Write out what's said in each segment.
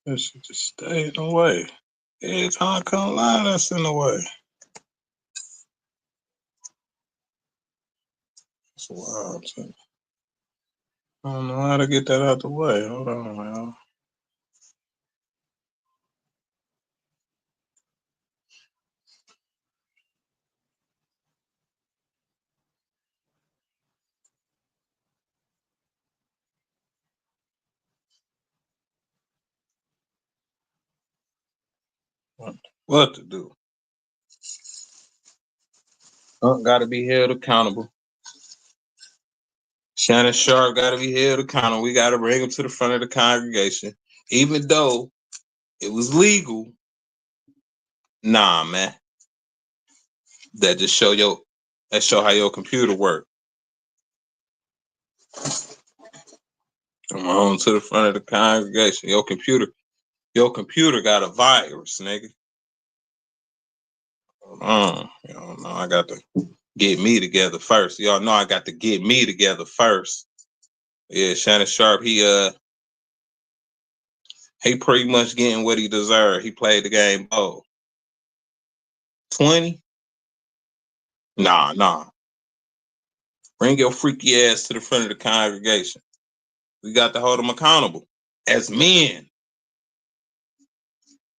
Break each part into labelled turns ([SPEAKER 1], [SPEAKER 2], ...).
[SPEAKER 1] That shit just stay in the way. Every time I come live, that's in the way. That's wild, too. I don't know how to get that out the way. Hold on, man. What to do? Gotta be held accountable. Shannon Sharpe gotta be held accountable. We gotta bring him to the front of the congregation. Even though it was legal. Nah, man. That just show how your computer work. Come on to the front of the congregation. Your computer got a virus, nigga. Y'all know I got to get me together first. Y'all know I got to get me together first. Yeah, Shannon Sharpe, he pretty much getting what he deserved. He played the game bold. 20? Nah. Bring your freaky ass to the front of the congregation. We got to hold him accountable. As men.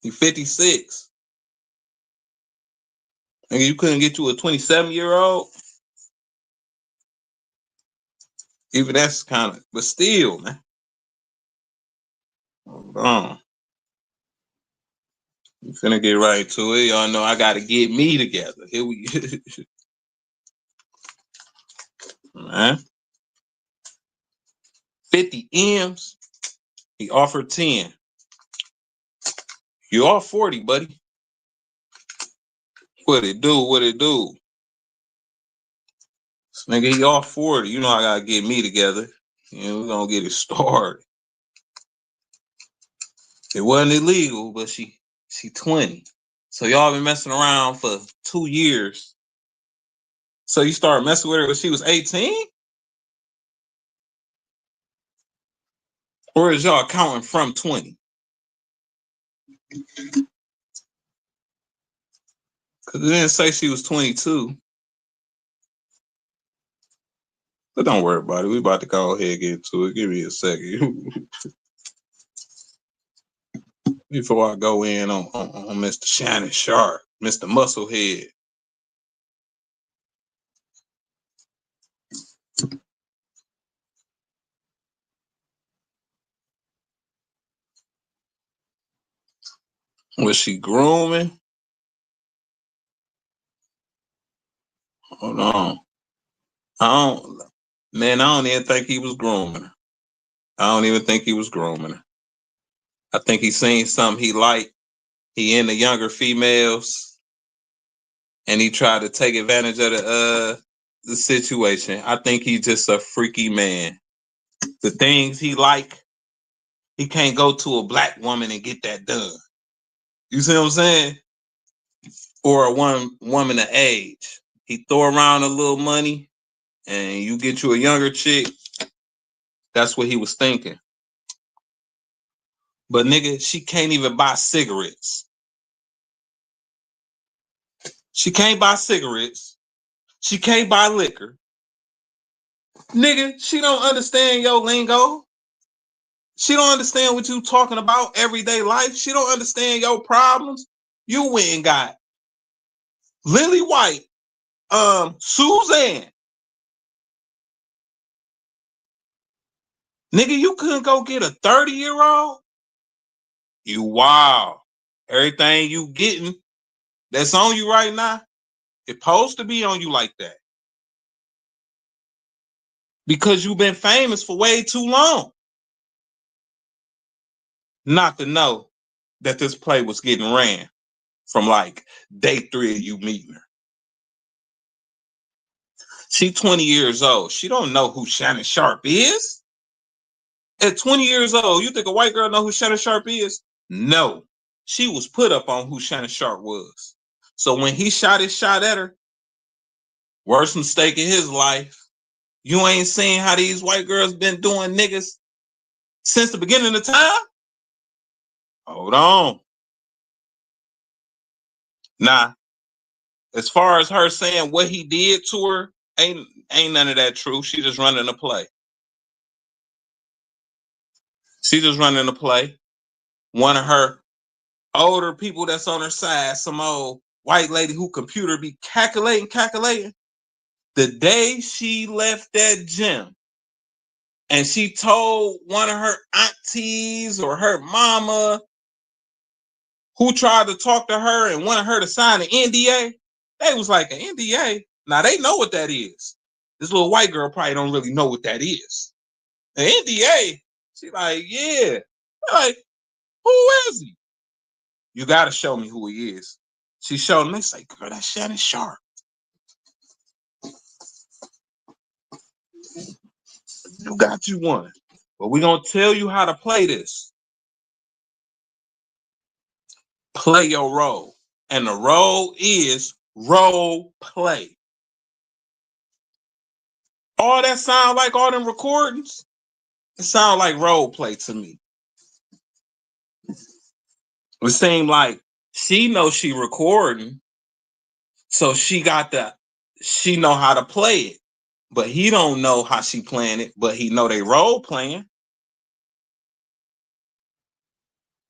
[SPEAKER 1] He 56. And you couldn't get you a 27-year-old? Even that's kind of, but still, man. Hold on. We finna get right to it. Y'all know I gotta get me together. Here we man. 50 M's. He offered 10. You off 40, buddy. What it do? This nigga, he off 40. You know I gotta get me together. We're gonna get it started. It wasn't illegal, but she 20. So y'all been messing around for 2 years. So you started messing with her when she was 18? Or is y'all counting from 20? Because it didn't say she was 22. But don't worry about it. We about to go ahead and get to it. Give me a second. Before I go in on Mr. Shannon Sharpe, Mr. Musclehead. Was she grooming? Hold on. I don't even think he was grooming her. I don't even think he was grooming her. I think he seen something he liked. He into younger females, and he tried to take advantage of the situation. I think he's just a freaky man. The things he like, he can't go to a black woman and get that done. You see what I'm saying? Or a woman of age. He throw around a little money, and you get you a younger chick. That's what he was thinking. But nigga, she can't even buy cigarettes. She can't buy cigarettes. She can't buy liquor. Nigga, she don't understand your lingo. She don't understand what you talking about everyday life. She don't understand your problems. You went and got Lily White, Suzanne. Nigga, you couldn't go get a 30-year-old? You wow. Everything you getting that's on you right now, it's supposed to be on you like that. Because you've been famous for way too long. Not to know that this play was getting ran from like day 3 of you meeting her. She 20 years old. She don't know who Shannon Sharpe is. At 20 years old, you think a white girl know who Shannon Sharpe is? No. She was put up on who Shannon Sharpe was. So when he shot his shot at her, worst mistake in his life. You ain't seen how these white girls been doing niggas since the beginning of time? Hold on. Nah, as far as her saying what he did to her, ain't none of that true. She just running a play. She just running a play. One of her older people that's on her side, some old white lady who computer be calculating. The day she left that gym and she told one of her aunties or her mama who tried to talk to her and wanted her to sign an NDA, they was like, an NDA? Now they know what that is. This little white girl probably don't really know what that is. An NDA? She like, yeah. They're like, who is he? You got to show me who he is. She showed them. They say, girl, that's Shannon Sharpe. You got you one. But we're going to tell you how to play this. Play your role. And the role is role play. All that sound like all them recordings, it sound like role play to me. It seemed like she knows she recording, so she know how to play it. But he don't know how she playing it, but he know they role playing.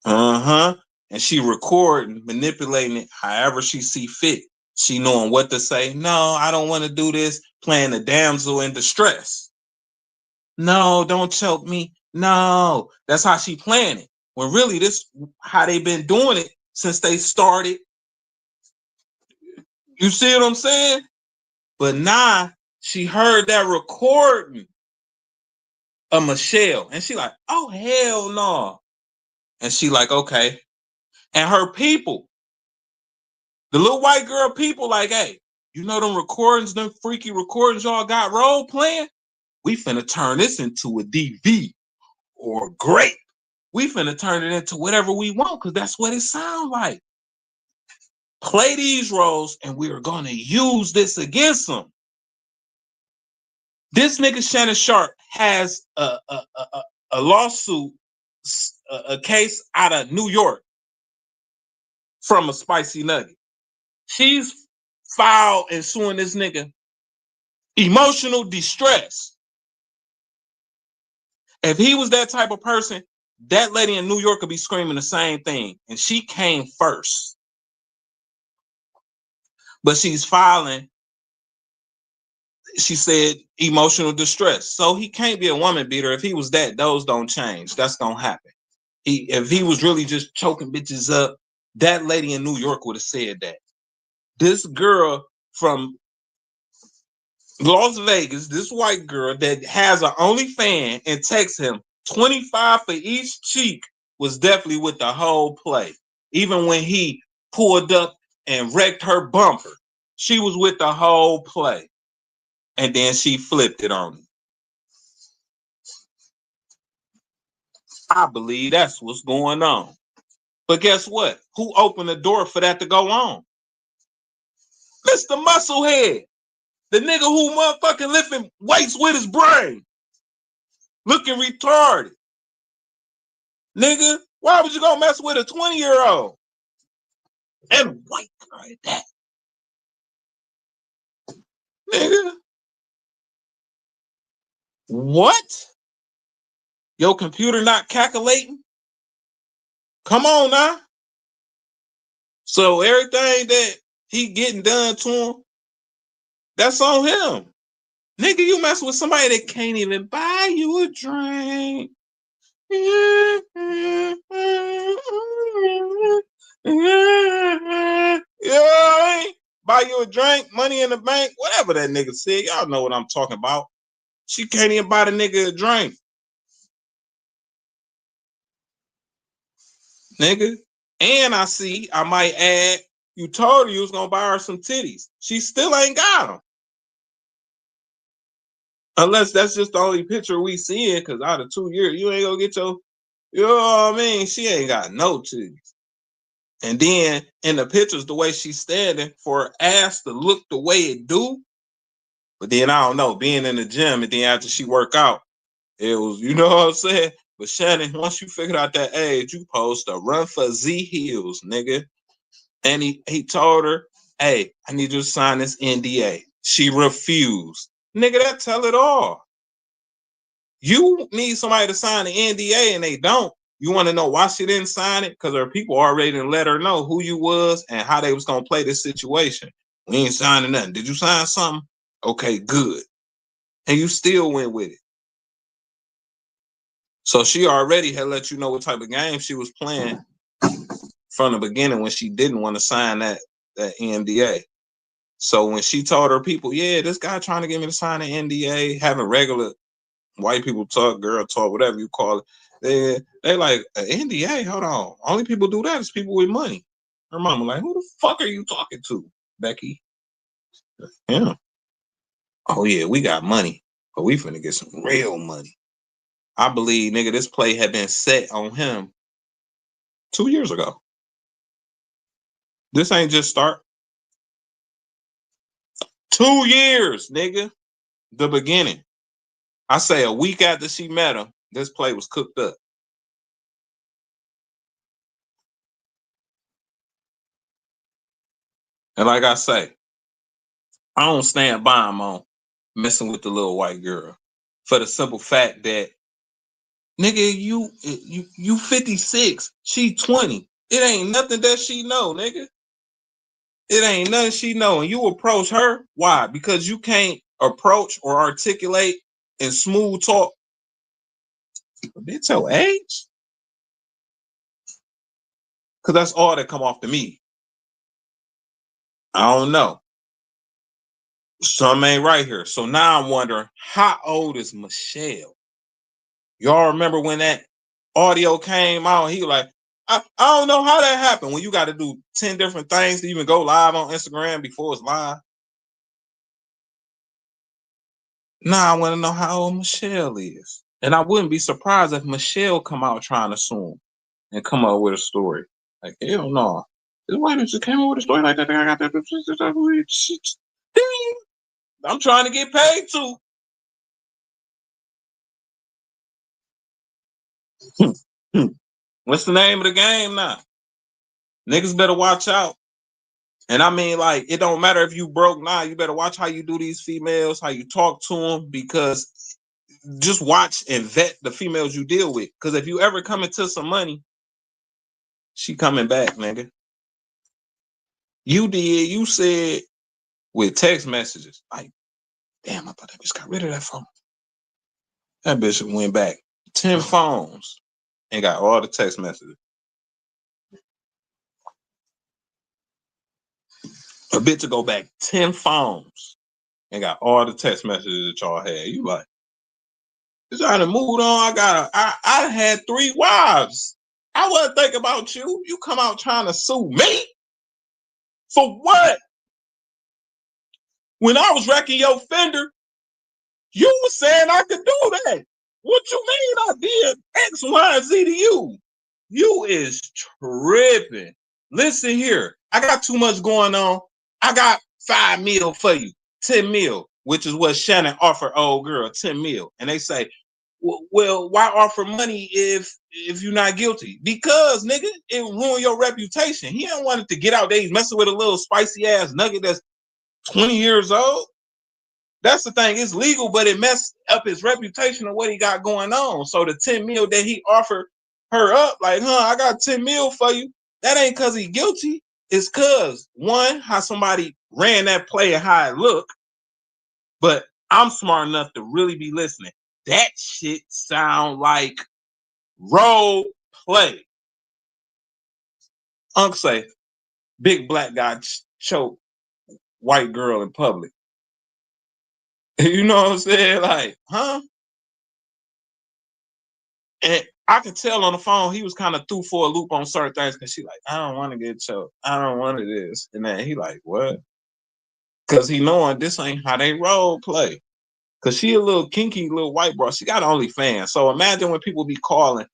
[SPEAKER 1] Uh-huh. And she recording, manipulating it however she see fit. She knowing what to say. No, I don't want to do this. Playing the damsel in distress. No, don't choke me. No. That's how she playing it. When really this how they been doing it since they started. You see what I'm saying? But now she heard that recording of Michelle. And she like, oh, hell no. And she like, okay. And her people, the little white girl people like, hey, you know them recordings, them freaky recordings y'all got role playing? We finna turn this into a DV or grape. We finna turn it into whatever we want because that's what it sounds like. Play these roles and we are going to use this against them. This nigga Shannon Sharpe has a lawsuit, a case out of New York from a spicy nugget. She's filed and suing this nigga emotional distress. If he was that type of person, that lady in New York could be screaming the same thing. And she came first. But she's filing, she said, emotional distress. So he can't be a woman beater. If he was that, those don't change. That's going to happen. If he was really just choking bitches up, that lady in New York would have said that. This girl from Las Vegas, this white girl that has an OnlyFans and texts him 25 for each cheek was definitely with the whole play. Even when he pulled up and wrecked her bumper, she was with the whole play. And then she flipped it on him. I believe that's what's going on. But guess what? Who opened the door for that to go on? Mr. Musclehead. The nigga who motherfucking lifting weights with his brain. Looking retarded. Nigga, why would you go mess with a 20-year-old? And a white girl at that. Nigga. What? Your computer not calculating? Come on now. So everything that he getting done to him, that's on him. Nigga, you mess with somebody that can't even buy you a drink. Yeah, buy you a drink, money in the bank, whatever that nigga said. Y'all know what I'm talking about. She can't even buy the nigga a drink. Nigga. And I might add, you told her you was gonna buy her some titties. She still ain't got them. Unless that's just the only picture we seeing, because out of 2 years, you ain't gonna get your, you know what I mean? She ain't got no titties. And then in the pictures, the way she's standing, for her ass to look the way it do. But then I don't know, being in the gym and then after she work out, it was, you know what I'm saying? But Shannon, once you figured out that age, you supposed to run for Z Hills, nigga. And he told her, hey, I need you to sign this NDA. She refused. Nigga, that tell it all. You need somebody to sign the NDA and they don't. You want to know why she didn't sign it? Because her people already let her know who you was and how they was going to play this situation. We ain't signing nothing. Did you sign something? Okay, good. And you still went with it. So she already had let you know what type of game she was playing from the beginning when she didn't want to sign that NDA. So when she told her people, yeah, this guy trying to get me to sign an NDA, having regular white people talk, girl talk, whatever you call it, they like, an NDA? Hold on. Only people do that is people with money. Her mama like, who the fuck are you talking to, Becky? Yeah. Oh, yeah, we got money, but we finna get some real money. I believe, nigga, this play had been set on him 2 years ago. This ain't just start. 2 years, nigga. The beginning. I say a week after she met him, this play was cooked up. And like I say, I don't stand by him on messing with the little white girl for the simple fact that, nigga, you 56, she 20. It ain't nothing that she know, nigga. It ain't nothing she know. And you approach her, why? Because you can't approach or articulate and smooth talk. It's your age? Because that's all that come off to me. I don't know. Something ain't right here. So now I'm wondering, how old is Michelle? Y'all remember when that audio came out? He was like, I don't know how that happened. When you got to do 10 different things to even go live on Instagram before it's live. Now I want to know how old Michelle is. And I wouldn't be surprised if Michelle come out trying to sue him and come up with a story. Like, hell no. This white bitch just came up with a story like that. I got that. I'm trying to get paid too. What's the name of the game now? Niggas better watch out. And I mean, like, it don't matter if you broke now. You better watch how you do these females, how you talk to them, because just watch and vet the females you deal with. Because if you ever come into some money, she coming back, nigga. You said with text messages, like, damn, I thought that bitch got rid of that phone. That bitch went back 10 phones and got all the text messages. A bitch to go back 10 phones and got all the text messages that y'all had. You like, I done moved on. I had 3 wives. I wasn't thinking about you. You come out trying to sue me? For what? When I was wrecking your fender, you were saying I could do that. What you mean I did X, Y, and Z to you? You is tripping. Listen here. I got too much going on. I got 5 mil for you. 10 mil, which is what Shannon offered old girl, 10 mil. And they say, well, why offer money if you're not guilty? Because, nigga, it ruin your reputation. He don't want it to get out there. He's messing with a little spicy ass nugget that's 20 years old. That's the thing. It's legal, but it messed up his reputation of what he got going on. So the 10 mil that he offered her up, like, I got 10 mil for you. That ain't because he guilty. It's because, one, how somebody ran that play and how it looked. But I'm smart enough to really be listening. That shit sound like role play. Unc say, big black guy choke white girl in public. You know what I'm saying? Like, huh? And I could tell on the phone he was kind of through for a loop on certain things because she like, I don't want to get choked. I don't want to this. And then he like, what? Because he knowing this ain't how they role play. Because she a little kinky little white bro. She got OnlyFans. So imagine when people be calling,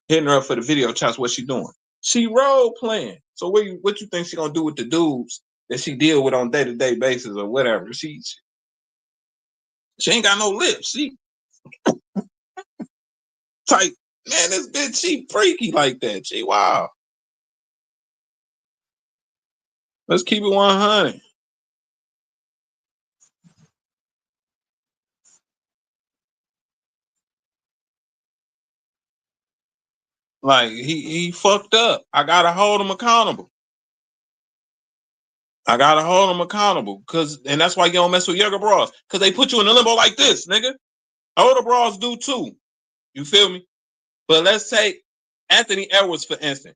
[SPEAKER 1] hitting her up for the video chats, what she doing? She role playing. So what you think she gonna do with the dudes that she deal with on day-to-day basis or whatever? She ain't got no lips. She tight Man, this bitch, she freaky like that. She wow. Let's keep it 100. Like he fucked up. I gotta hold him accountable. I gotta hold him accountable, and that's why you don't mess with younger bras, because they put you in a limbo like this, nigga. Older bras do too. You feel me? But let's take Anthony Edwards for instance.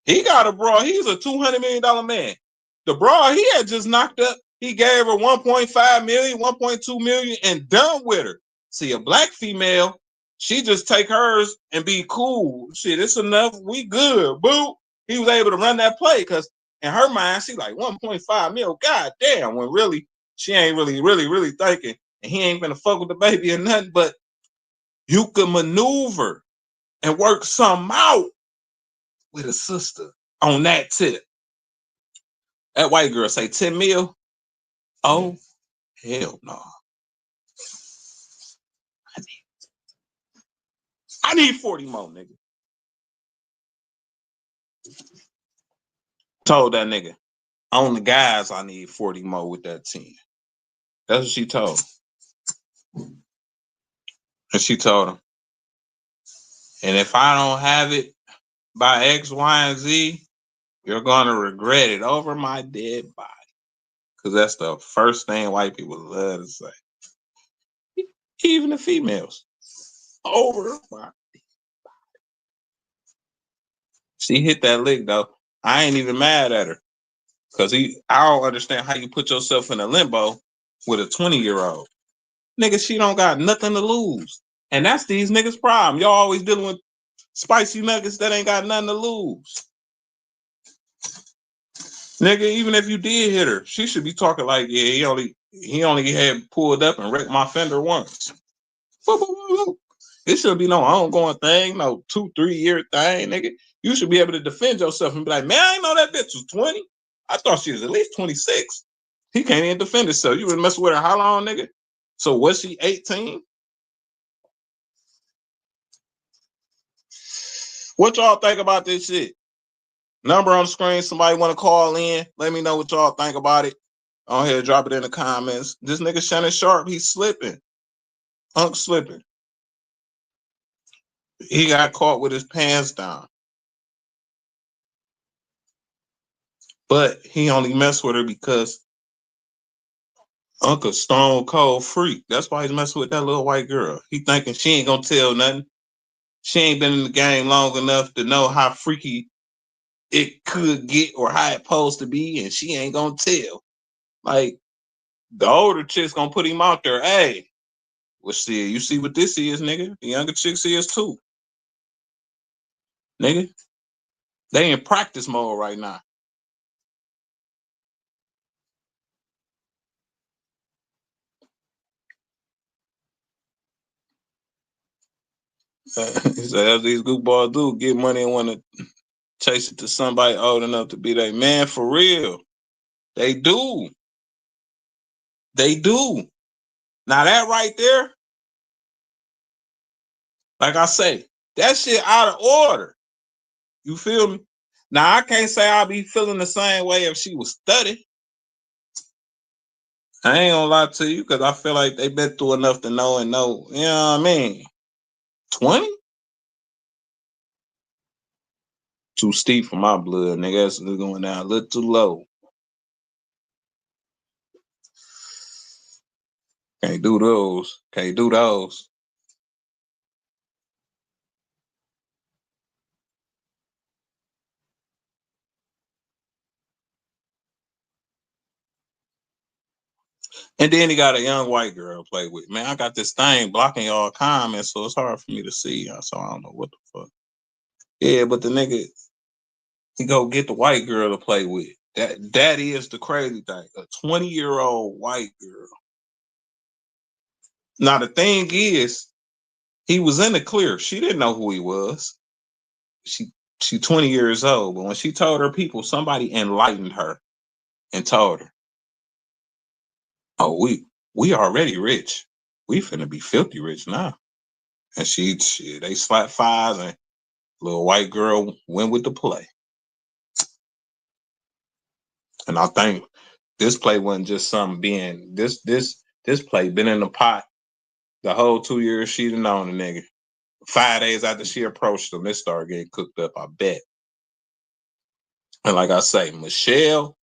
[SPEAKER 1] He got a bra. He's a $200 million man. The bra he had just knocked up, he gave her 1.5 million, 1.2 million, and done with her. See, a black female, she just take hers and be cool. Shit, it's enough. We good, boo. He was able to run that play because in her mind, she like 1.5 mil. God damn, when really she ain't really thinking, and he ain't gonna fuck with the baby or nothing. But you could maneuver and work something out with a sister on that tip. That white girl say 10 mil. Oh, hell no. I need 40 more, nigga. Told that nigga. On the guys, I need 40 more with that 10. That's what she told. And she told him, and if I don't have it by X, Y, and Z, you're gonna regret it over my dead body. Because that's the first thing white people love to say. Even the females. Over my. She hit that lick though. I ain't even mad at her. Cause I don't understand how you put yourself in a limbo with a 20-year-old. Nigga, she don't got nothing to lose. And that's these niggas' problem. Y'all always dealing with spicy nuggets that ain't got nothing to lose. Nigga, even if you did hit her, she should be talking like, yeah, he only had pulled up and wrecked my fender once. It shouldn't be no ongoing thing, no 2-3 year thing, nigga. You should be able to defend yourself and be like, man, I ain't know that bitch was 20. I thought she was at least 26. He can't even defend himself. You been messing with her how long, nigga? So was she 18? What y'all think about this shit? Number on the screen. Somebody want to call in? Let me know what y'all think about it. On here, drop it in the comments. This nigga Shannon Sharpe, he's slipping. Hunk slipping. He got caught with his pants down. But he only messed with her because Uncle Stone Cold Freak. That's why he's messing with that little white girl. He thinking she ain't gonna tell nothing. She ain't been in the game long enough to know how freaky it could get or how it supposed to be, and she ain't gonna tell. Like, the older chick's gonna put him out there. Hey, well, see, you see what this is, nigga? The younger chicks is too. Nigga, they in practice mode right now. So as these goofballs do, get money and want to chase it to somebody old enough to be like, man, for real. They do. They do. Now that right there, like I say, that shit out of order. You feel me? Now I can't say I'll be feeling the same way if she was studying. I ain't gonna lie to you because I feel like they been through enough to know and know. You know what I mean? 20? Too steep for my blood, nigga. That's going down a little too low. Can't do those. Can't do those. And then he got a young white girl to play with. Man, I got this thing blocking y'all comments, so it's hard for me to see. So I don't know what the fuck. Yeah, but the nigga, he go get the white girl to play with. That is the crazy thing. A 20-year-old white girl. Now the thing is, he was in the clear. She didn't know who he was. She 20 years old, but when she told her people, somebody enlightened her and told her, "Oh, we already rich. We finna be filthy rich now." And they slapped fives, and little white girl went with the play. And I think this play wasn't just something being this play been in the pot the whole 2 years she done known the nigga. 5 days after she approached him, this started getting cooked up, I bet. And like I say, Michelle,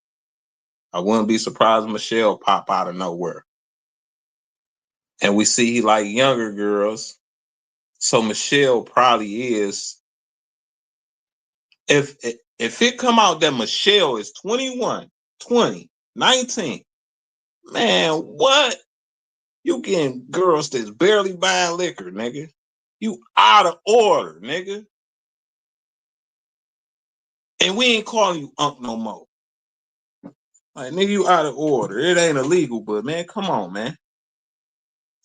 [SPEAKER 1] I wouldn't be surprised if Michelle pop out of nowhere. And we see he like younger girls. So Michelle probably is. If it come out that Michelle is 21, 20, 19, man, what? You getting girls that's barely buying liquor, nigga. You out of order, nigga. And we ain't calling you Unc no more. Like, nigga, you out of order. It ain't illegal, but man, come on, man.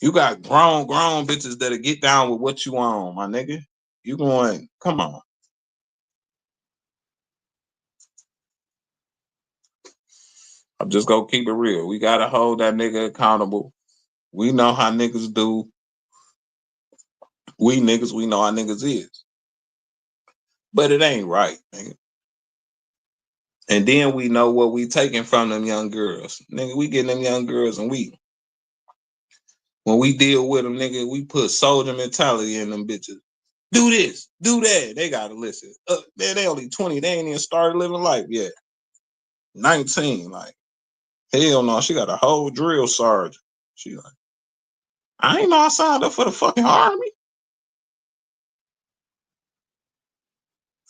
[SPEAKER 1] You got grown bitches that'll get down with what you on, my nigga. You going, come on. I'm just gonna keep it real. We gotta hold that nigga accountable. We know how niggas do. We know how niggas is. But it ain't right, nigga. And then we know what we taking from them young girls. Nigga, we getting them young girls, and when we deal with them, nigga, we put soldier mentality in them bitches. Do this, do that. They gotta listen. Man, they only 20. They ain't even started living life yet. 19, like, hell no. She got a whole drill sergeant. She like, I ain't know I signed up for the fucking army.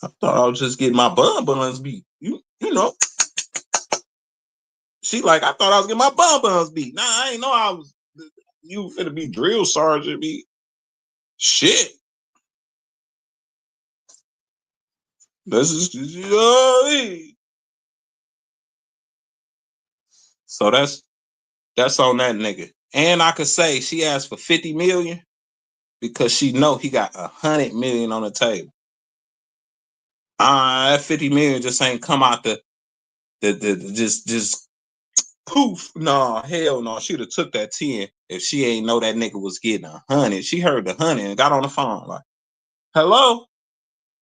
[SPEAKER 1] I thought I was just getting my buns beat. You know. She like, I thought I was getting my buns beat. Nah, I ain't know I was. You finna be drill sergeant, be shit. This is so that's on that nigga. And I could say she asked for 50 million because she know he got 100 million on the table. That 50 million just ain't come out the just poof. No, hell no. She'd have took that 10 if she ain't know that nigga was getting 100. She heard the 100 and got on the phone like, hello?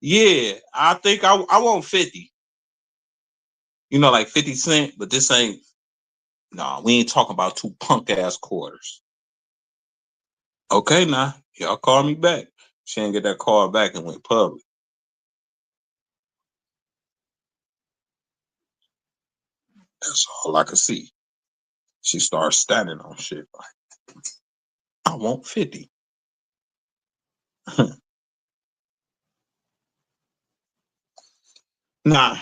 [SPEAKER 1] Yeah, I think I want 50. You know, like 50 cent, but this ain't, no, we ain't talking about two punk ass quarters. Okay, now, y'all call me back. She didn't get that call back and went public. That's all I could see. She started standing on shit like, I want 50. Nah.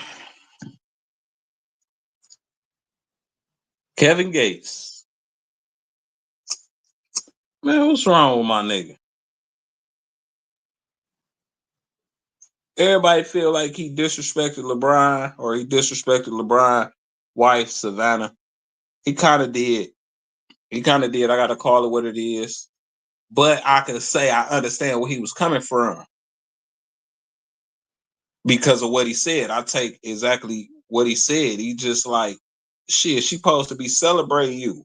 [SPEAKER 1] Kevin Gates. Man, what's wrong with my nigga? Everybody feel like he disrespected LeBron or he disrespected LeBron's wife, Savannah. He kind of did. I got to call it what it is. But I can say I understand where he was coming from because of what he said. I take exactly what he said. He just like, shit, she supposed to be celebrating you.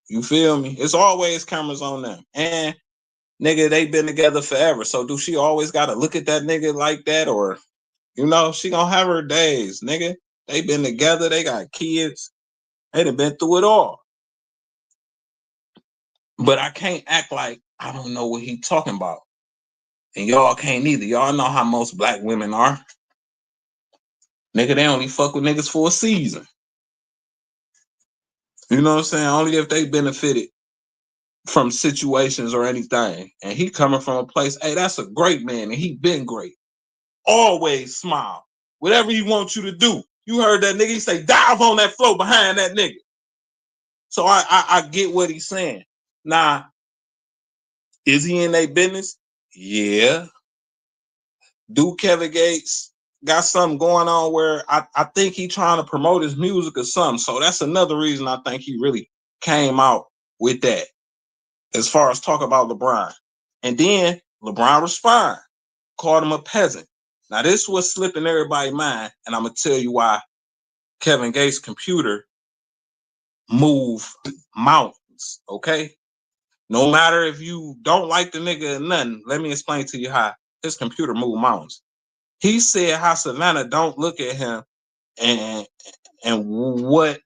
[SPEAKER 1] You feel me? It's always cameras on them. And nigga, they been together forever. So do she always got to look at that nigga like that? Or, you know, she gonna have her days, nigga. They been together. They got kids. They done been through it all. But I can't act like I don't know what he talking about. And y'all can't either. Y'all know how most black women are. Nigga, they only fuck with niggas for a season. You know what I'm saying? Only if they benefited from situations or anything. And he coming from a place, hey, that's a great man, and he been great. Always smile. Whatever he wants you to do. You heard that nigga, he say, dive on that floor behind that nigga. So I get what he's saying. Now, is he in their business? Yeah. Do Kevin Gates got something going on where I think he trying to promote his music or something. So that's another reason I think he really came out with that as far as talk about LeBron. And then LeBron respond, called him a peasant. Now this was slipping everybody's mind, and I'm going to tell you why Kevin Gates' computer move mountains, okay? No matter if you don't like the nigga or nothing, let me explain to you how his computer moved mountains. He said how Savannah don't look at him and what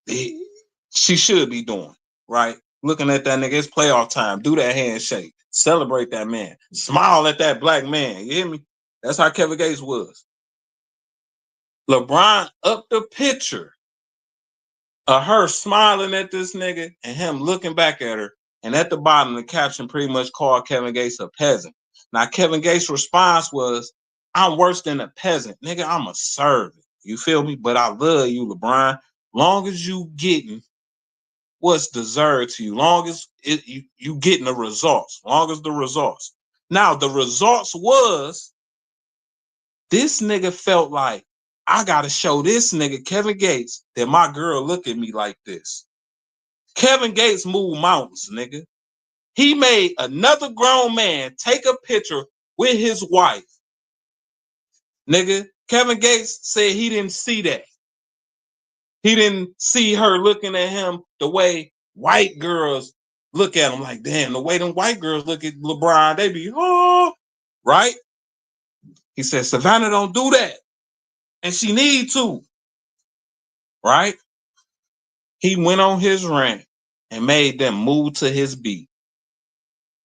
[SPEAKER 1] she should be doing, right? Looking at that nigga, it's playoff time. Do that handshake. Celebrate that man. Smile at that black man. You hear me? That's how Kevin Gates was. LeBron up the picture of her smiling at this nigga and him looking back at her. And at the bottom, the caption pretty much called Kevin Gates a peasant. Now, Kevin Gates' response was, I'm worse than a peasant. Nigga, I'm a servant. You feel me? But I love you, LeBron. Long as you getting what's deserved to you, long as you getting the results, long as the results. Now, the results was this nigga felt like, I got to show this nigga, Kevin Gates, that my girl look at me like this. Kevin Gates moved mountains, nigga. He made another grown man take a picture with his wife. Nigga, Kevin Gates said he didn't see that. He didn't see her looking at him the way white girls look at him like, damn, the way them white girls look at LeBron, they be, oh, right? He said, Savannah don't do that. And she need to, right? He went on his rant and made them move to his beat.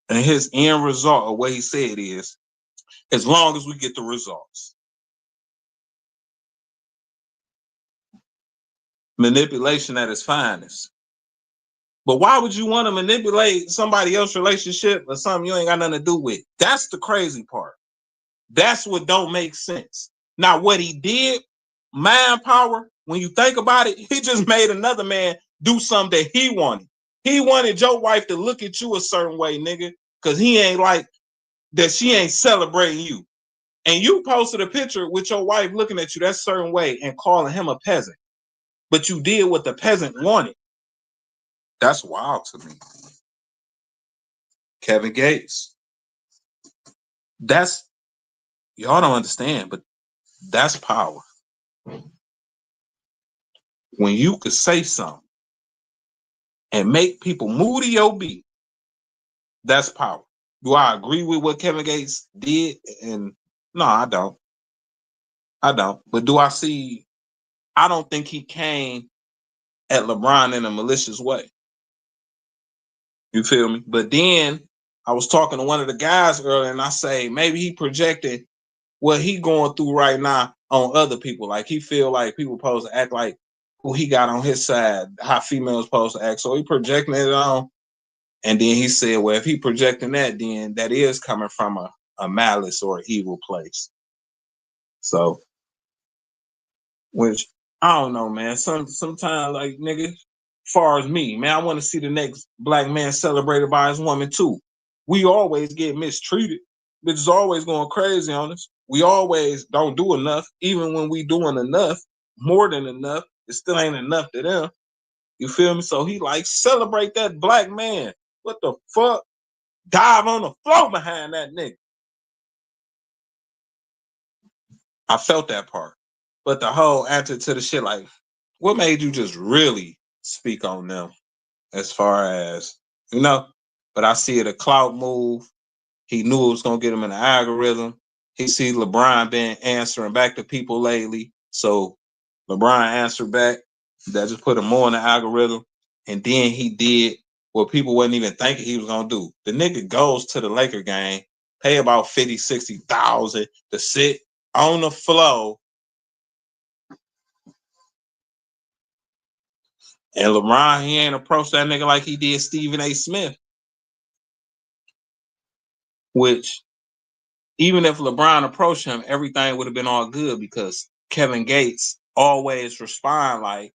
[SPEAKER 1] And his end result of what he said is, as long as we get the results. Manipulation at its finest. But why would you want to manipulate somebody else's relationship or something you ain't got nothing to do with? That's the crazy part. That's what don't make sense. Now, what he did, mind power, when you think about it, he just made another man do something that he wanted. He wanted your wife to look at you a certain way, nigga, because he ain't like that she ain't celebrating you. And you posted a picture with your wife looking at you that certain way and calling him a peasant. But you did what the peasant wanted. That's wild to me. Kevin Gates. That's, y'all don't understand, but that's power. When you could say something and make people move to your beat, that's power. Do I agree with what Kevin Gates did? And no, I don't. I don't. But do I see, I don't think he came at LeBron in a malicious way. You feel me? But then I was talking to one of the guys earlier and I say, maybe he projected what he going through right now on other people. Like he feel like people supposed to act like who he got on his side, how females supposed to act. So he projecting it on. And then he said, well, if he projecting that, then that is coming from a malice or an evil place. So, which I don't know, man. Sometimes, like, nigga, as far as me, man, I want to see the next black man celebrated by his woman too. We always get mistreated. Bitches always going crazy on us. We always don't do enough. Even when we doing enough, more than enough, it still ain't enough to them. You feel me? So he like, celebrate that black man. What the fuck? Dive on the floor behind that nigga. I felt that part. But the whole answer to the shit, like, what made you just really speak on them as far as, you know? But I see it a clout move. He knew it was going to get him in the algorithm. He see LeBron been answering back to people lately. So LeBron answered back. That just put him more in the algorithm. And then he did what people wasn't even thinking he was going to do. The nigga goes to the Laker game, pay about 50, 60,000 to sit on the floor. And LeBron, he ain't approached that nigga like he did Stephen A. Smith. Which, even if LeBron approached him, everything would have been all good because Kevin Gates always respond like,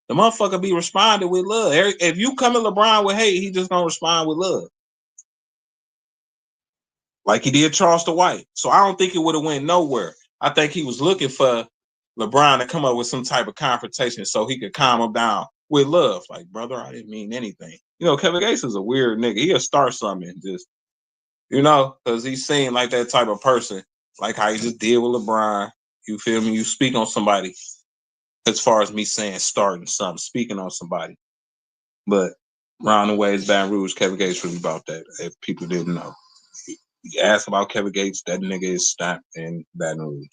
[SPEAKER 1] the motherfucker be responding with love. If you come at LeBron with hate, he just gonna respond with love. Like he did Charleston White. So I don't think it would have went nowhere. I think he was looking for LeBron to come up with some type of confrontation so he could calm him down with love. Like, brother, I didn't mean anything. You know, Kevin Gates is a weird nigga. He'll start something and just, you know, because he seemed like that type of person, like how he just did with LeBron. You feel me? You speak on somebody, as far as me saying starting something, speaking on somebody. But Round the ways, Baton Rouge, Kevin Gates really about that. If people didn't know, you ask about Kevin Gates, that nigga is stamped in Baton Rouge.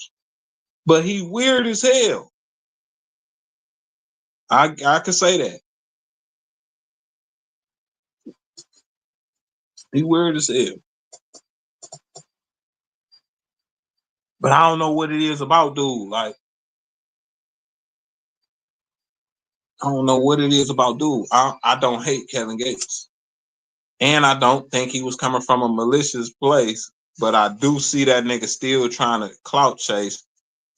[SPEAKER 1] But he weird as hell. I could say that. He weird as hell. But I don't know what it is about dude. Like, I don't know what it is about dude. I don't hate Kevin Gates. And I don't think he was coming from a malicious place. But I do see that nigga still trying to clout chase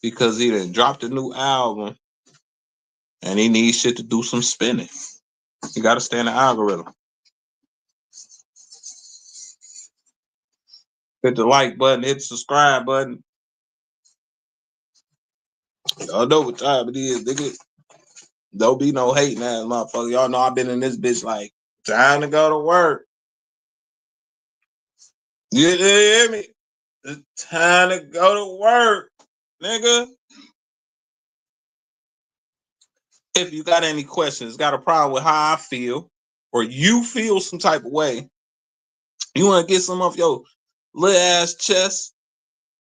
[SPEAKER 1] because he done dropped a new album and he needs shit to do some spinning. You got to stay in the algorithm. Hit the like button, hit the subscribe button. Y'all know what time it is, nigga. Don't be no hating ass motherfucker. Y'all know I've been in this bitch like, time to go to work. You hear me? It's time to go to work, nigga. If you got any questions, got a problem with how I feel, or you feel some type of way, you want to get some off your little ass chest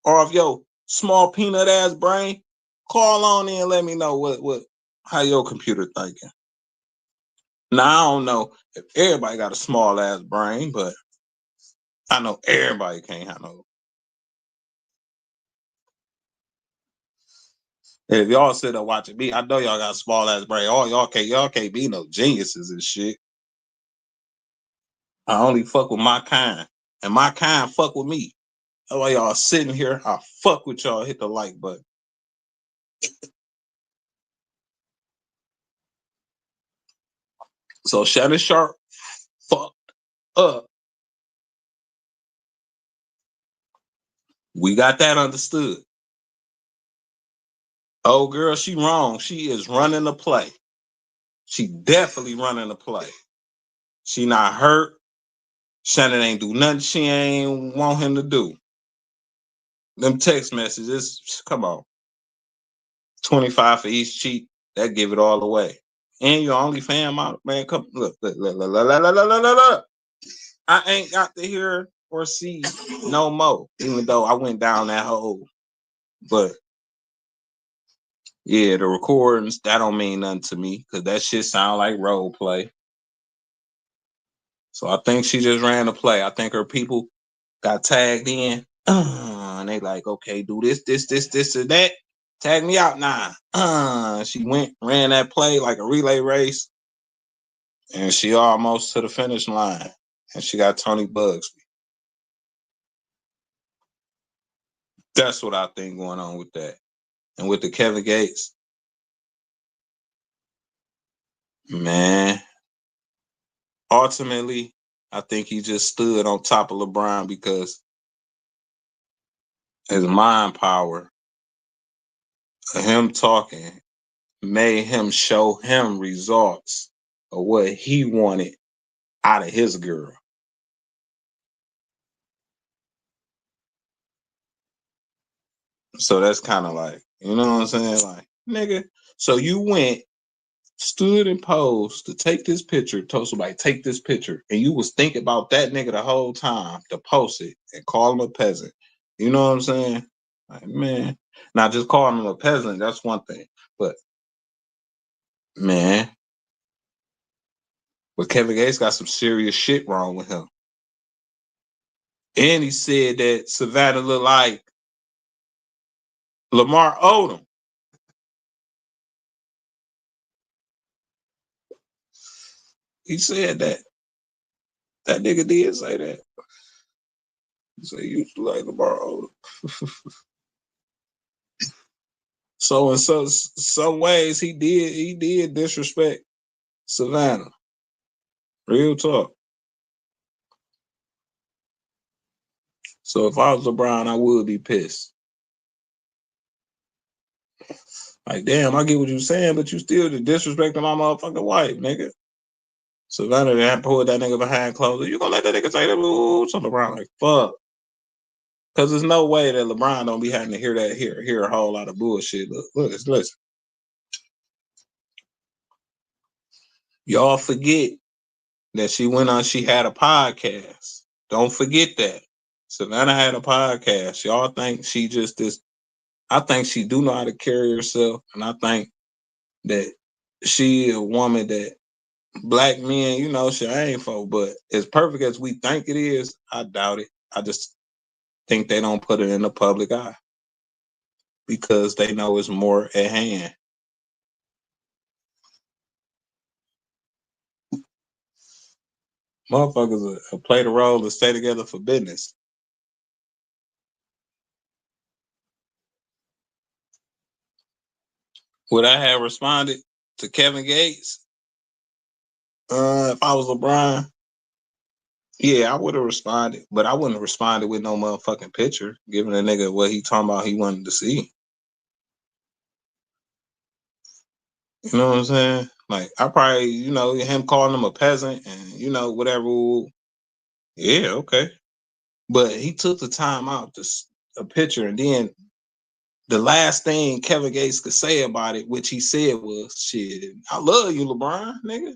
[SPEAKER 1] or of your small peanut ass brain, call on in and let me know what how your computer thinking. Now I don't know if everybody got a small ass brain, but I know everybody can't have no. If y'all sit there watching me, I know y'all got a small ass brain. All y'all can't be no geniuses and shit. I only fuck with my kind, and my kind fuck with me. That's why y'all sitting here. I fuck with y'all. Hit the like button. So Shannon Sharpe fucked up. We got that understood. Oh girl, she wrong. She is running the play. She definitely running the play. She not hurt. Shannon ain't do nothing she ain't want him to do. Them text messages, come on. 25 for each cheat. That give it all away. And your only fan, man, come look. I ain't got to hear or see no more, even though I went down that hole. But yeah, the recordings, that don't mean nothing to me because that shit sound like role play. So I think she just ran the play. I think her people got tagged in. And they like, okay, do this, and that. Tag me out now. She went, ran that play like a relay race. And she almost to the finish line. And she got Tony Bugsby. That's what I think going on with that. And with the Kevin Gates, man, ultimately, I think he just stood on top of LeBron because his mind power of him talking made him show him results of what he wanted out of his girl. So that's kind of like, you know what I'm saying? Like, nigga, so you went, stood and posed to take this picture, told somebody, take this picture, and you was thinking about that nigga the whole time to post it and call him a peasant. You know what I'm saying? Like, man, not just calling him a peasant, that's one thing. But, man, but Kevin Gates got some serious shit wrong with him. And he said that Savannah looked like Lamar Odom. He said that. That nigga did say that. He said you used to like Lamar Odom. So in some ways he did disrespect Savannah. Real talk. So if I was LeBron, I would be pissed. Like, damn, I get what you're saying, but you still disrespecting my motherfucking wife, nigga. Savannah didn't pull that nigga behind closed. You gonna let that nigga say that? Ooh, so LeBron like, fuck. Cause there's no way that LeBron don't be having to hear a whole lot of bullshit. Look, listen. Y'all forget that she went on. She had a podcast. Don't forget that. Savannah had a podcast. Y'all think she just this? I think she do know how to carry herself, and I think that she a woman that black men, should aim for. But as perfect as we think it is, I doubt it. I just think they don't put it in the public eye because they know it's more at hand. Motherfuckers will play the role to stay together for business. Would I have responded to Kevin Gates? If I was LeBron, yeah, I would have responded, but I wouldn't have responded with no motherfucking picture, giving a nigga what he talking about he wanted to see. You know what I'm saying? Like, I probably, him calling him a peasant and, whatever. Yeah, okay. But he took the time out to a picture, and then the last thing Kevin Gates could say about it, which he said was, shit, I love you, LeBron, nigga.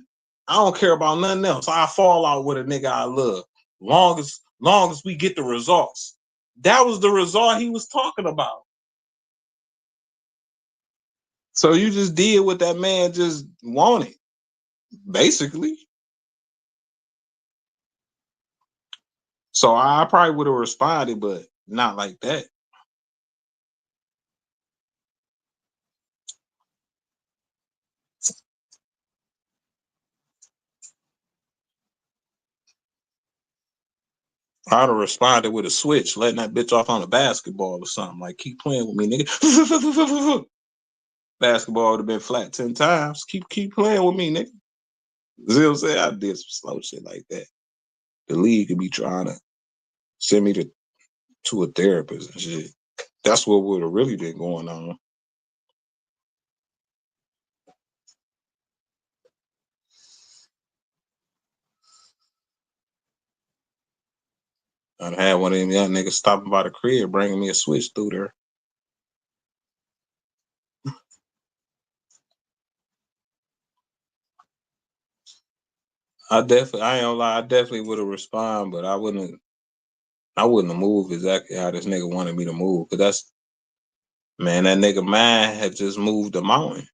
[SPEAKER 1] I don't care about nothing else. I fall out with a nigga I love. Long as we get the results. That was the result he was talking about. So you just did what that man just wanted, basically. So I probably would have responded, but not like that. I'd have responded with a switch, letting that bitch off on a basketball or something. Like, keep playing with me, nigga. Basketball would have been flat 10 times. Keep playing with me, nigga. You know what I'm saying? I did some slow shit like that. The league could be trying to send me to a therapist and shit. That's what would have really been going on. I'd had one of them young niggas stopping by the crib, bringing me a switch through there. I ain't gonna lie, I definitely would have responded, but I wouldn't have moved exactly how this nigga wanted me to move. Cause that nigga mind had just moved the mountain.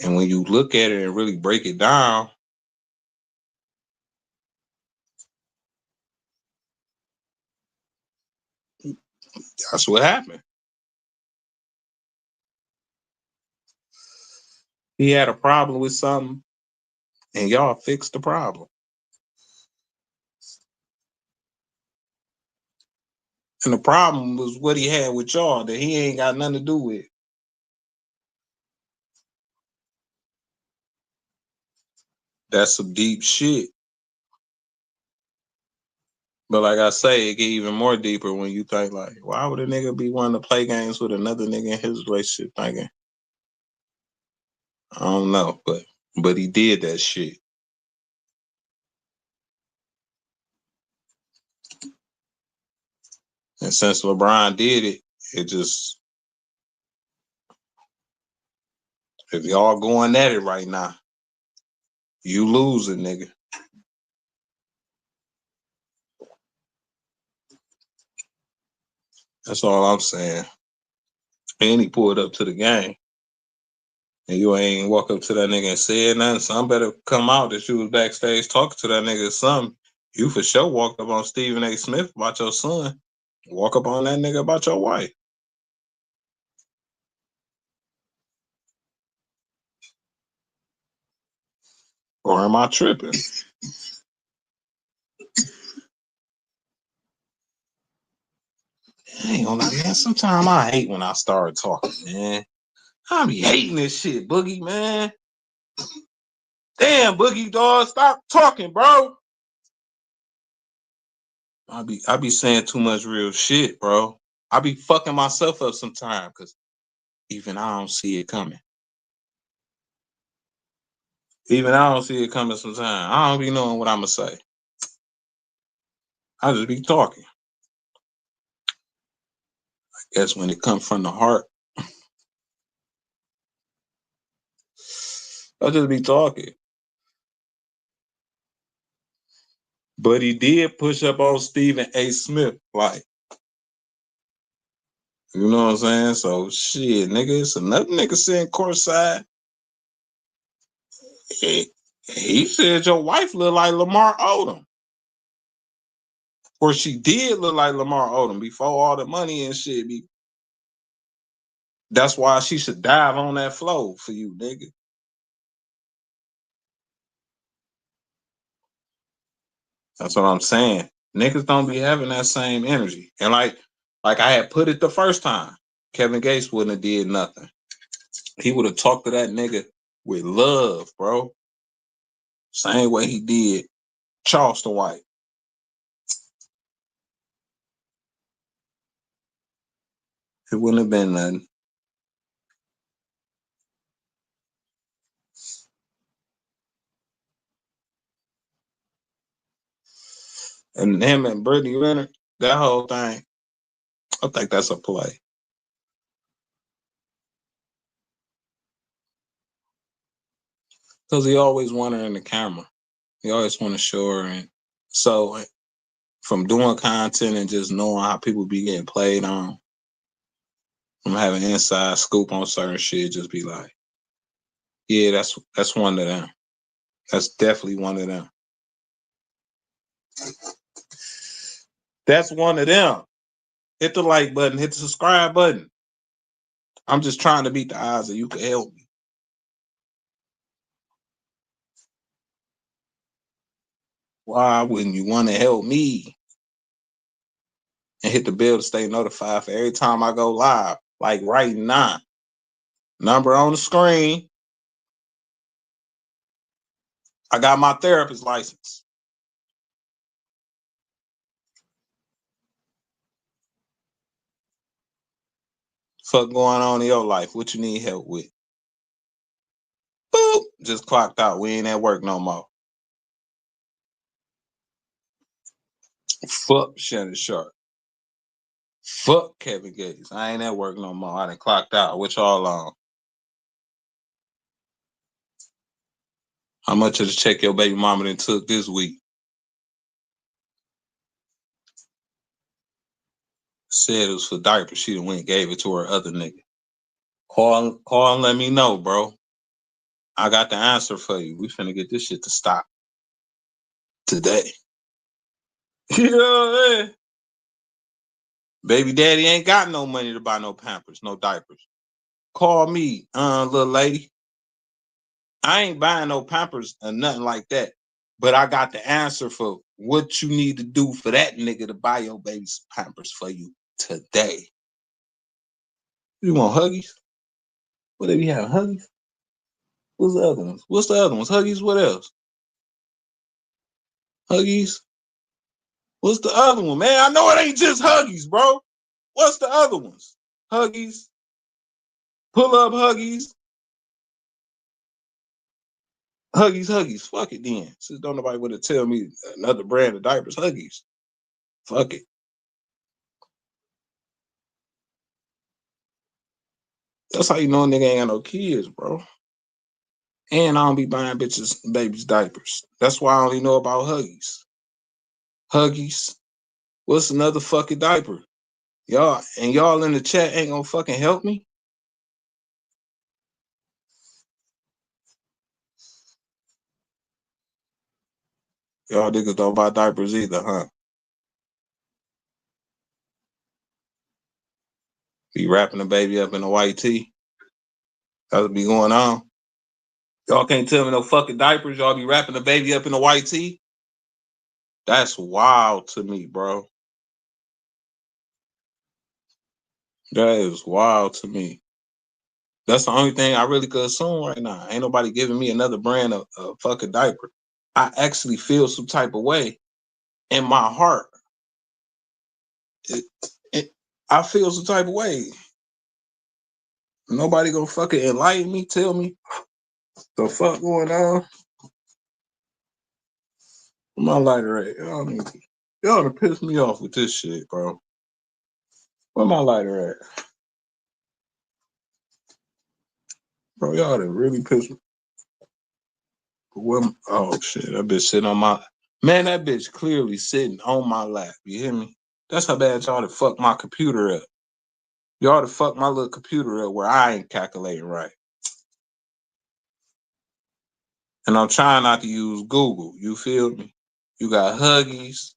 [SPEAKER 1] And when you look at it and really break it down, that's what happened. He had a problem with something, and y'all fixed the problem. And the problem was what he had with y'all that he ain't got nothing to do with. That's some deep shit. But like I say, it get even more deeper when you think like, why would a nigga be wanting to play games with another nigga in his relationship thinking? I don't know, but he did that shit. And since LeBron did it, it just if y'all going at it right now, you losing, nigga. That's all I'm saying. And he pulled up to the game. And you ain't walk up to that nigga and said nothing. Some better come out that you was backstage talking to that nigga or something. You for sure walked up on Stephen A. Smith about your son. Walk up on that nigga about your wife. Or am I tripping? I ain't gonna lie, man. Sometimes I hate when I start talking, man. I be hating this shit, Boogie, man. Damn, Boogie, dog, stop talking, bro. I be saying too much real shit, bro. I be fucking myself up sometimes because even I don't see it coming. Even I don't see it coming sometimes. I don't be knowing what I'ma say. I just be talking. I guess when it comes from the heart, I'll just be talking. But he did push up on Stephen A. Smith, like, you know what I'm saying? So shit, nigga, it's another nigga sitting courtside. He said your wife look like Lamar Odom. Or she did look like Lamar Odom before all the money and shit. That's why she should dive on that floor for you, nigga. That's what I'm saying. Niggas don't be having that same energy. And like I had put it the first time, Kevin Gates wouldn't have did nothing. He would have talked to that nigga with love, bro. Same way he did Charleston White. It wouldn't have been nothing. And him and Brittany Renner, that whole thing, I think that's a play. Because he always want her in the camera. He always want to show her. And so from doing content and just knowing how people be getting played on, from having inside scoop on certain shit, just be like, yeah, that's one of them. That's definitely one of them. That's one of them. Hit the like button, hit the subscribe button. I'm just trying to beat the odds that you can help me. Why wouldn't you want to help me? And hit the bell to stay notified for every time I go live. Like right now. Number on the screen. I got my therapist license. Fuck going on in your life? What you need help with? Boop. Just clocked out. We ain't at work no more. Fuck Shannon Sharpe. Fuck Kevin Gates. I ain't at work no more. I done clocked out. What y'all on? How much of the check your baby mama done took this week? Said it was for diapers. She done went and gave it to her other nigga. Call and let me know, bro. I got the answer for you. We finna get this shit to stop today. You know what I mean? Baby daddy ain't got no money to buy no Pampers, no diapers. Call me, little lady. I ain't buying no Pampers or nothing like that. But I got the answer for what you need to do for that nigga to buy your baby's Pampers for you today. You want Huggies? What they be having? Huggies? What's the other ones? What's the other ones? Huggies? What else? Huggies? What's the other one, man? I know it ain't just Huggies, bro. What's the other ones? Huggies? Pull up Huggies? Huggies. Fuck it then. Since don't nobody want to tell me another brand of diapers, Huggies. Fuck it. That's how you know a nigga ain't got no kids, bro. And I don't be buying bitches babies diapers. That's why I only know about Huggies. Huggies. What's another fucking diaper? Y'all in the chat ain't gonna fucking help me? Y'all niggas don't buy diapers either, huh? Be wrapping the baby up in a white tee. That'll be going on. Y'all can't tell me no fucking diapers. Y'all be wrapping the baby up in a white tee. That's wild to me, bro. That is wild to me. That's the only thing I really could assume right now. Ain't nobody giving me another brand of fucking diaper. I actually feel some type of way in my heart. I feel some type of way. Nobody gonna fucking enlighten me, tell me the fuck going on. Where my lighter at? Y'all done piss me off with this shit, bro. Where my lighter at? Bro, y'all done really pissed me. Oh shit, that bitch sitting on my man. That bitch clearly sitting on my lap. You hear me? That's how bad y'all to fuck my computer up. Y'all to fuck my little computer up where I ain't calculating right. And I'm trying not to use Google. You feel me? You got Huggies.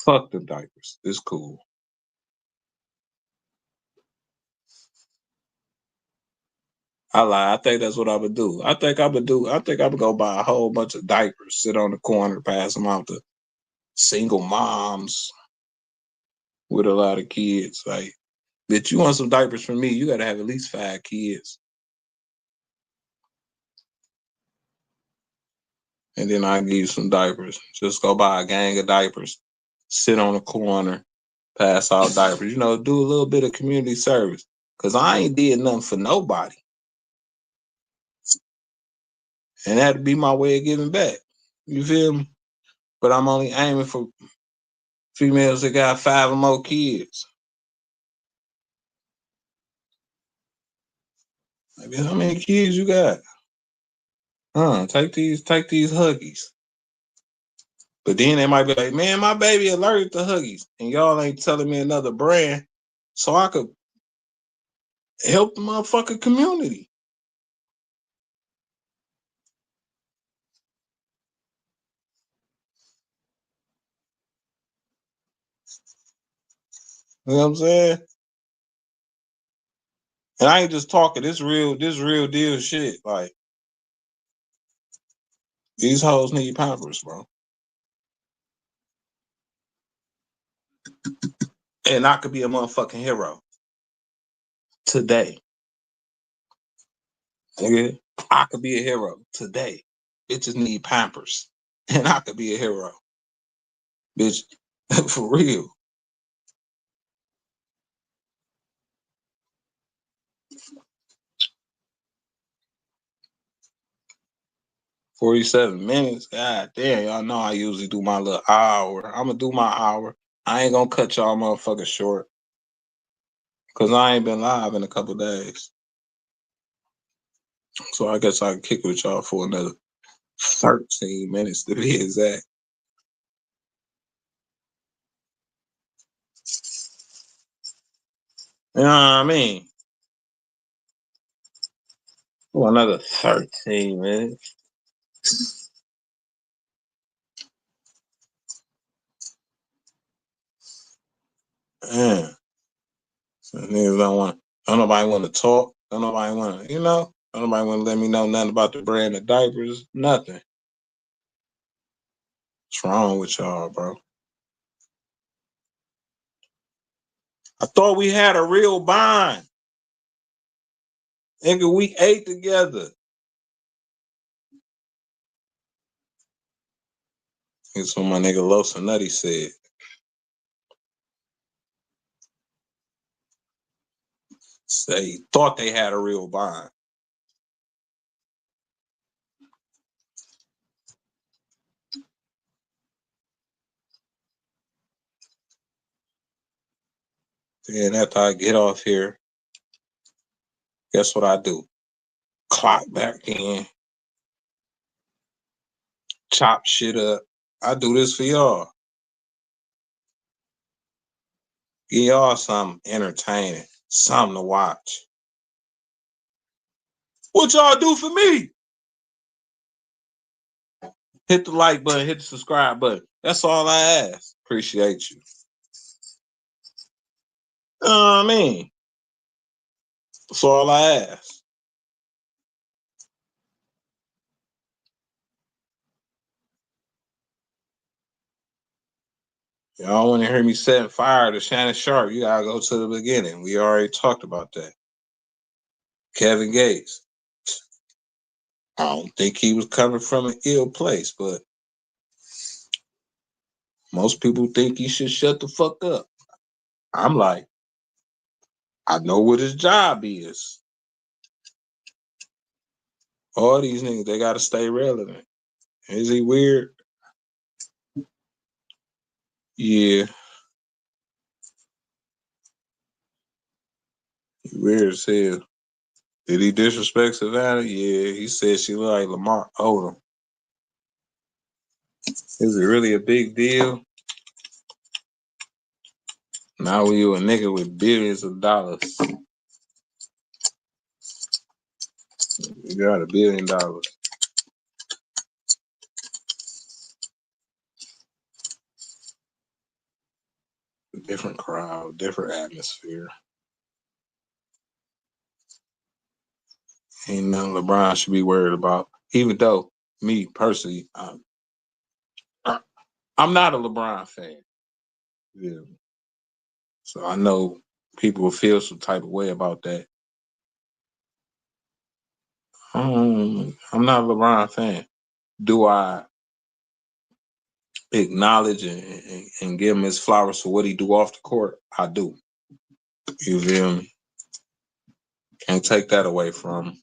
[SPEAKER 1] Fuck the diapers. It's cool. I lie. I think that's what I would do. I think I would go buy a whole bunch of diapers, sit on the corner, pass them out to single moms with a lot of kids. Like, bitch, you want some diapers from me? You got to have at least 5 kids. And then I give you some diapers. Just go buy a gang of diapers, sit on the corner, pass out diapers. You know, do a little bit of community service. Cause I ain't did nothing for nobody. And that'd be my way of giving back. You feel me? But I'm only aiming for females that got 5 or more kids. Like, how many kids you got? Take these Huggies. But then they might be like, man, my baby allergic to Huggies. And y'all ain't telling me another brand so I could help the motherfucking community. You know what I'm saying? And I ain't just talking, this real deal shit. Like, these hoes need Pampers, bro. And I could be a motherfucking hero today. Nigga, I could be a hero today. Bitches need Pampers. And I could be a hero. Bitch, for real. 47 minutes. God damn, y'all know I usually do my little hour. I'm gonna do my hour. I ain't gonna cut y'all motherfuckers short. Cause I ain't been live in a couple days. So I guess I can kick with y'all for another 13 minutes to be exact. You know what I mean? For another 13 minutes. Man. So niggas don't nobody want to talk. Don't nobody want to, don't nobody want to let me know nothing about the brand of diapers. Nothing. What's wrong with y'all, bro? I thought we had a real bond. Nigga, we ate together. That's what my nigga Los and Nutty said. Say thought they had a real bond. Then after I get off here, guess what I do? Clock back in, chop shit up. I do this for y'all. Give y'all something entertaining, something to watch. What y'all do for me? Hit the like button, hit the subscribe button. That's all I ask. Appreciate you. You know what I mean? That's all I ask. Y'all want to hear me setting fire to Shannon Sharpe, you gotta go to the beginning. We already talked about that. Kevin Gates. I don't think he was coming from an ill place, but most people think he should shut the fuck up. I'm like, I know what his job is. All these niggas, they gotta stay relevant. Is he weird? Yeah, he weird as hell. Did he disrespect Savannah? Yeah, he said she looked like Lamar Odom. Is it really a big deal? Now you a nigga with billions of dollars. You got $1 billion. Different crowd, different atmosphere. Ain't nothing LeBron should be worried about. Even though, me personally, I'm not a LeBron fan. Yeah. So I know people will feel some type of way about that. I'm not a LeBron fan. Do I acknowledge and give him his flowers for what he do off the court? I do. You feel me? Can't take that away from him.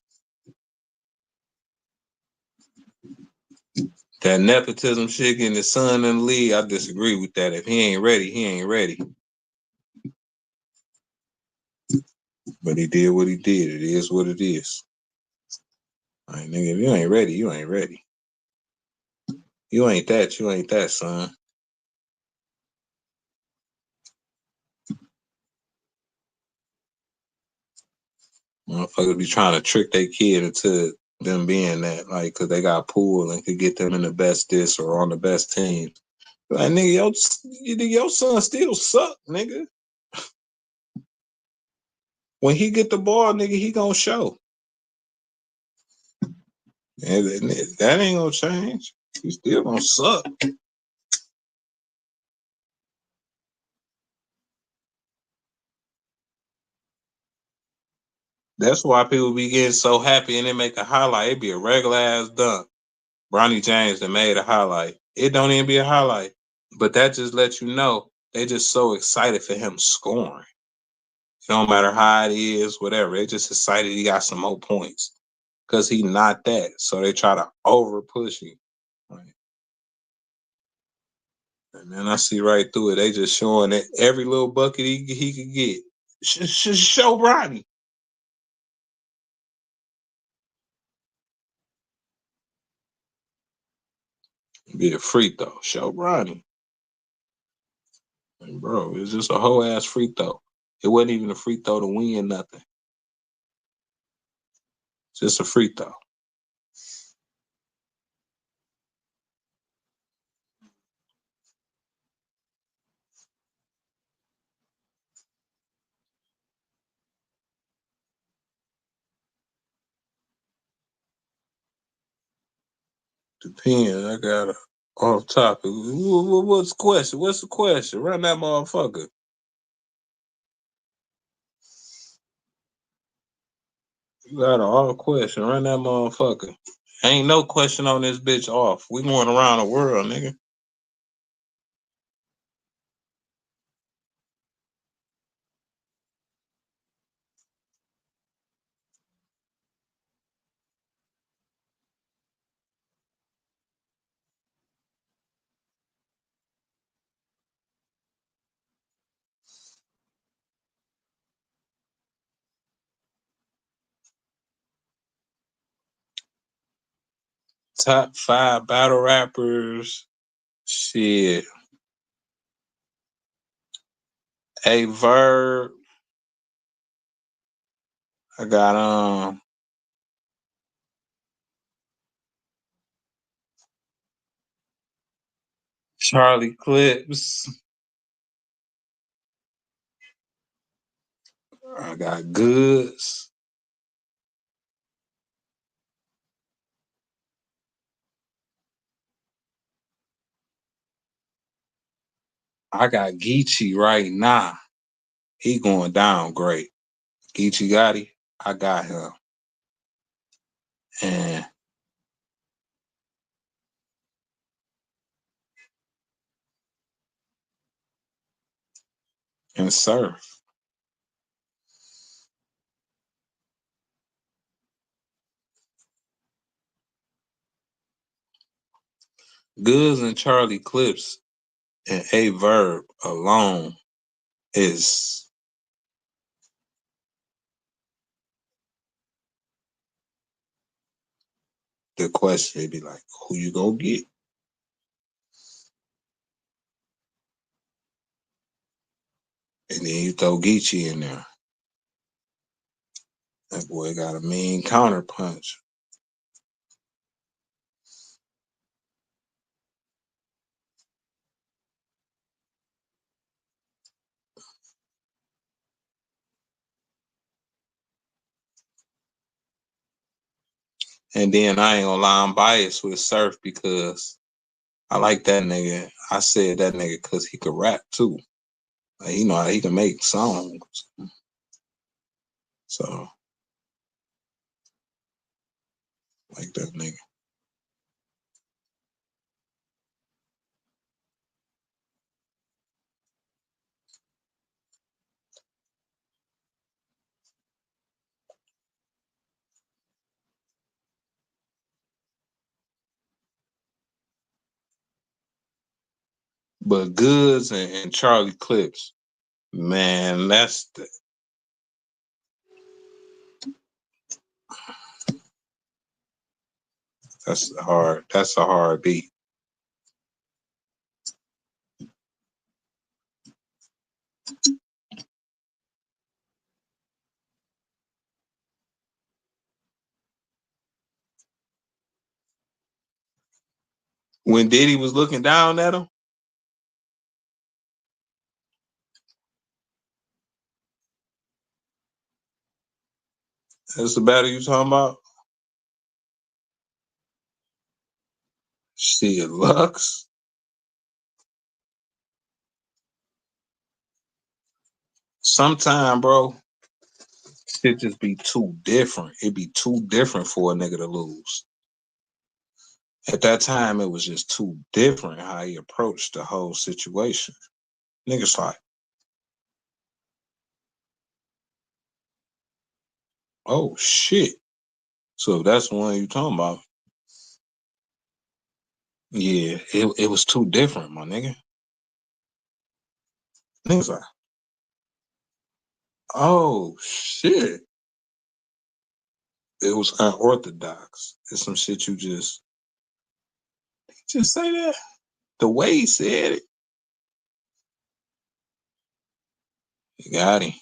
[SPEAKER 1] That nepotism shit getting his son in the league, I disagree with that. If he ain't ready, he ain't ready. But he did what he did. It is what it is. Like, nigga, if you ain't ready, you ain't ready. You ain't that, son. Motherfuckers be trying to trick their kid into them being that, like, cause they got pool and could get them in the best this or on the best team. Like, nigga, your son still suck, nigga. When he get the ball, nigga, he gonna show. And that ain't gonna change. He still gonna suck. That's why people be getting so happy and they make a highlight. It be a regular ass dunk. Bronny James that made a highlight. It don't even be a highlight. But that just lets you know they just so excited for him scoring. It don't matter how it is, whatever. They just excited he got some more points. Because he not that. So they try to over push him. Right. And man, I see right through it. They just showing that every little bucket he could get. Show Bronny. Be a free throw. Show Bronny. Like, bro, it's just a whole ass free throw. It wasn't even a free throw to win nothing. Just a free throw. Depends. I got a off topic. What's the question? What's the question? Run that motherfucker. You got an off question. Run that motherfucker. Ain't no question on this bitch off. We going around the world, nigga. Top 5 battle rappers. Shit. A Verb. I got Charlie Clips. I got Goods. I got Geechee right now. He going down great. Geechee Gotti, I got him. And Surf. Goods and Charlie Clips and A Verb alone is good question. It'd be like, who you gonna get? And then you throw Geechee in there. That boy got a mean counter punch. And then I ain't gonna lie, I'm biased with Surf because I like that nigga. I said that nigga because he could rap too. Like, you know how he can make songs. So, like that nigga. But Goods and Charlie Clips, man, that's hard. That's a hard beat. When Diddy was looking down at him, that's the battle you talking about? Shit, Lux. Sometime, bro, it just be too different. It be too different for a nigga to lose. At that time, it was just too different how he approached the whole situation. Niggas like, oh shit. So that's the one you talking about. Yeah, it was too different, my nigga. Niggas like, oh shit. It was unorthodox. It's some shit you just say that. The way he said it, you got him.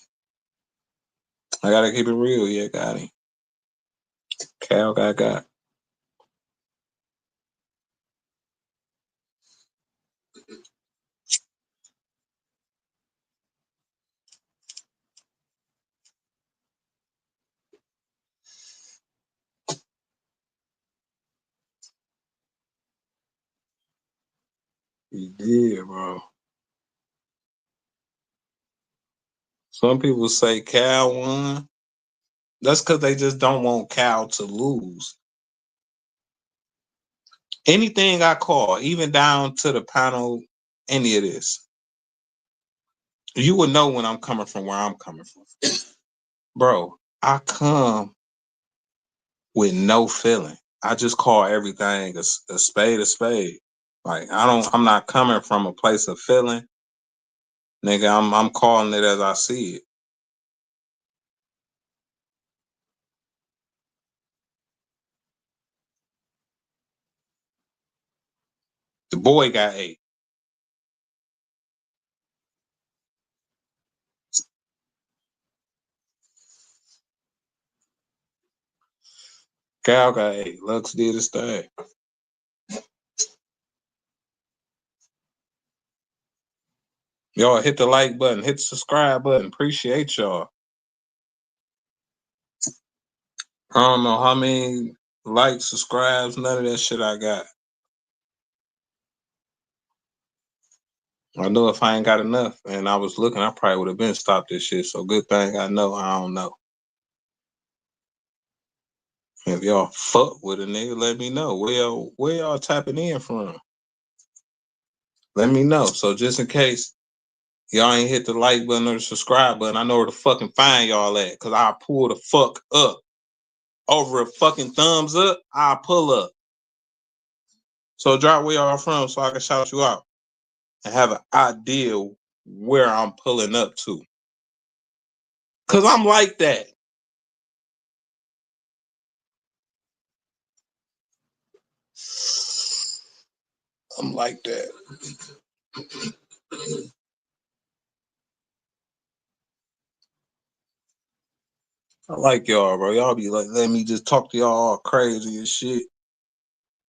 [SPEAKER 1] I gotta keep it real. Yeah, got him. Cal got. He did, bro. Some people say Cal won. That's because they just don't want Cal to lose. Anything I call, even down to the panel, any of this, you would know when I'm coming from where I'm coming from. Bro, I come with no feeling. I just call everything a spade a spade. Like I'm not coming from a place of feeling. Nigga, I'm calling it as I see it. The boy got 8. Cal got 8. Lux did his thing. Y'all hit the like button, hit the subscribe button. Appreciate y'all. I don't know how many likes, subscribes, none of that shit I got. I know if I ain't got enough and I was looking, I probably would have been stopped this shit. So good thing I know I don't know. If y'all fuck with a nigga, let me know. Where y'all tapping in from? Let me know. So just in case y'all ain't hit the like button or the subscribe button, I know where to fucking find y'all at. Cause I'll pull the fuck up. Over a fucking thumbs up, I'll pull up. So drop where y'all from so I can shout you out and have an idea where I'm pulling up to. Cause I'm like that. I'm like that. I like y'all, bro. Y'all be like letting me just talk to y'all all crazy and shit.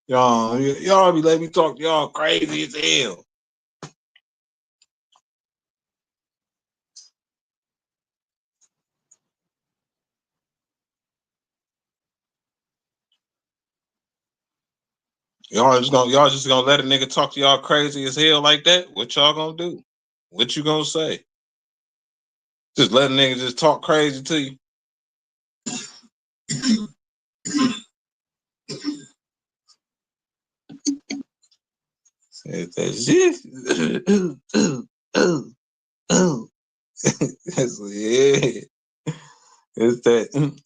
[SPEAKER 1] Y'all be letting me talk to y'all crazy as hell. Y'all just gonna let a nigga talk to y'all crazy as hell like that? What y'all gonna do? What you gonna say? Just let a nigga just talk crazy to you? It's that yeah. It's that.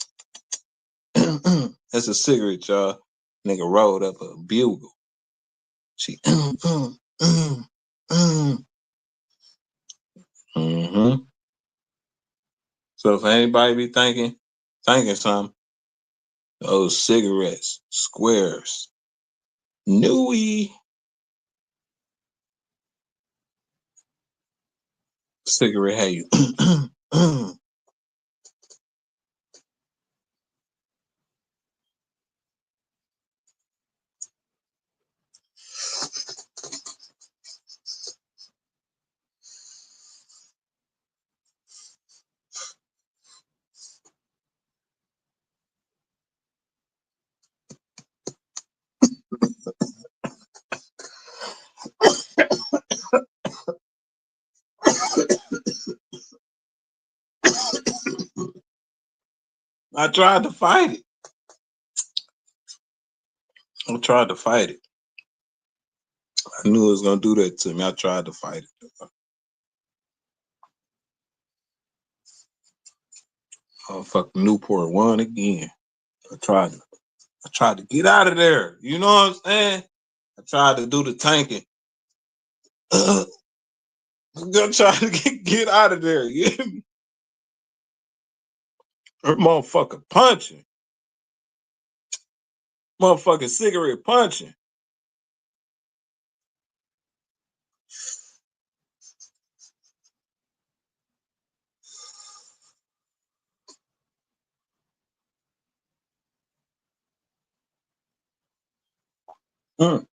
[SPEAKER 1] That's a cigarette, y'all. Nigga rolled up a bugle. She. Mm-hmm. So if anybody be thinking something, those cigarettes, squares, newy cigarette. Hey, you. I tried to fight it. I tried to fight it. I knew it was gonna do that to me. I tried to fight it. Oh fuck, Newport won again. I tried. I tried to get out of there. You know what I'm saying? I tried to do the tanking. I'm gonna try to get out of there. You hear me? Her motherfucker punching. Motherfucking cigarette punching. Mm.